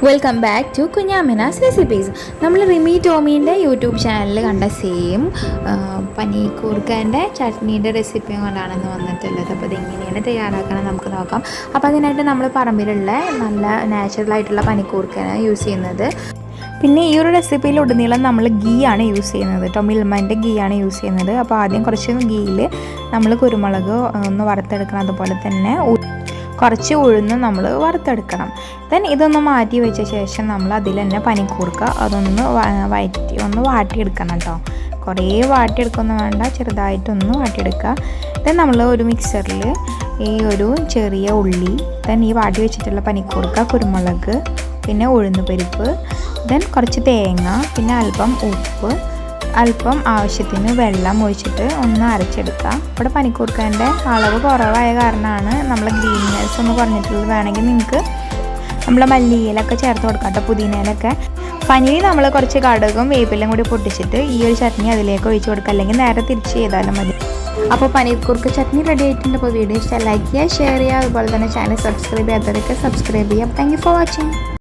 Welcome back to Kunjamina's recipes. നമ്മൾ Rimi ടോമീൻ്റെ YouTube ചാനലിൽ കണ്ട സെയിം പനീർക്കൂർക്കൻ്റെ ചട്നീൻ്റെ റെസിപ്പിയും കൊണ്ടാണെന്ന് വന്നിട്ടുള്ളത്. അപ്പോൾ ഇതെങ്ങനെയാണ് തയ്യാറാക്കണം നമുക്ക് നോക്കാം. അപ്പോൾ അതിനായിട്ട് നമ്മൾ പറമ്പിലുള്ള നല്ല നാച്ചുറലായിട്ടുള്ള പനിക്കൂർക്കയാണ് യൂസ് ചെയ്യുന്നത്. പിന്നെ ഈ ഒരു റെസിപ്പിയിൽ ഉടനീളം നമ്മൾ ഗീ ആണ് യൂസ് ചെയ്യുന്നത് കേട്ടോ, മിൽമൻ്റെ ഗീ ആണ് യൂസ് ചെയ്യുന്നത്. അപ്പോൾ ആദ്യം കുറച്ച് ഗീയിൽ നമ്മൾ കുരുമുളക് ഒന്ന് വറുത്തെടുക്കണം, അതുപോലെ തന്നെ കുറച്ച് ഉഴുന്ന് നമ്മൾ വറുത്തെടുക്കണം. ദെൻ ഇതൊന്ന് മാറ്റി വെച്ച ശേഷം നമ്മൾ അതിൽ തന്നെ പനിക്കൂർക്ക അതൊന്ന് വാട്ടിയെടുക്കണം കേട്ടോ. കുറേ വാട്ടിയെടുക്കൊന്നും വേണ്ട, ചെറുതായിട്ടൊന്ന് വാട്ടിയെടുക്കുക. ദെൻ നമ്മൾ ഒരു മിക്സറിൽ ഈ ഒരു ചെറിയ ഉള്ളി, ദെൻ ഈ വാട്ടി വെച്ചിട്ടുള്ള പനിക്കൂർക്ക, കുരുമുളക്, പിന്നെ ഉഴുന്ന് പരിപ്പ്, ദെൻ കുറച്ച് തേങ്ങ, പിന്നെ അല്പം ഉപ്പ്, അല്പം ആവശ്യത്തിന് വെള്ളം ഒഴിച്ചിട്ട് ഒന്ന് അരച്ചെടുക്കുക. ഇവിടെ പനിക്കൂർക്കൻ്റെ അളവ് കുറവായ കാരണമാണ് നമ്മൾ ഗ്രീൻനെസ് ഒന്ന് കുറഞ്ഞിട്ടുള്ളത്. വേണമെങ്കിൽ നിങ്ങൾക്ക് നമ്മൾ മല്ലിയിലൊക്കെ ചേർത്ത് കൊടുക്കാം കേട്ടോ, പുതിനയിലൊക്കെ. പനീർ നമ്മൾ കുറച്ച് കടുകും വേപ്പിലും കൂടി പൊട്ടിച്ചിട്ട് ഈ ഒരു ചട്നി അതിലേക്ക് ഒഴിച്ച് കൊടുക്കുക, അല്ലെങ്കിൽ നേരെ തിരിച്ച് ചെയ്താലും മതി. അപ്പോൾ പനീർക്കൂർക്ക ചട്നി റെഡി ആയിട്ടുണ്ട്. അപ്പോൾ വീഡിയോ ഇഷ്ടം ലൈക്ക് ചെയ്യുക, ഷെയർ ചെയ്യുക, അതുപോലെ തന്നെ ചാനൽ സബ്സ്ക്രൈബ് ചെയ്യാത്തവരൊക്കെ സബ്സ്ക്രൈബ് ചെയ്യുക. Thank you for watching.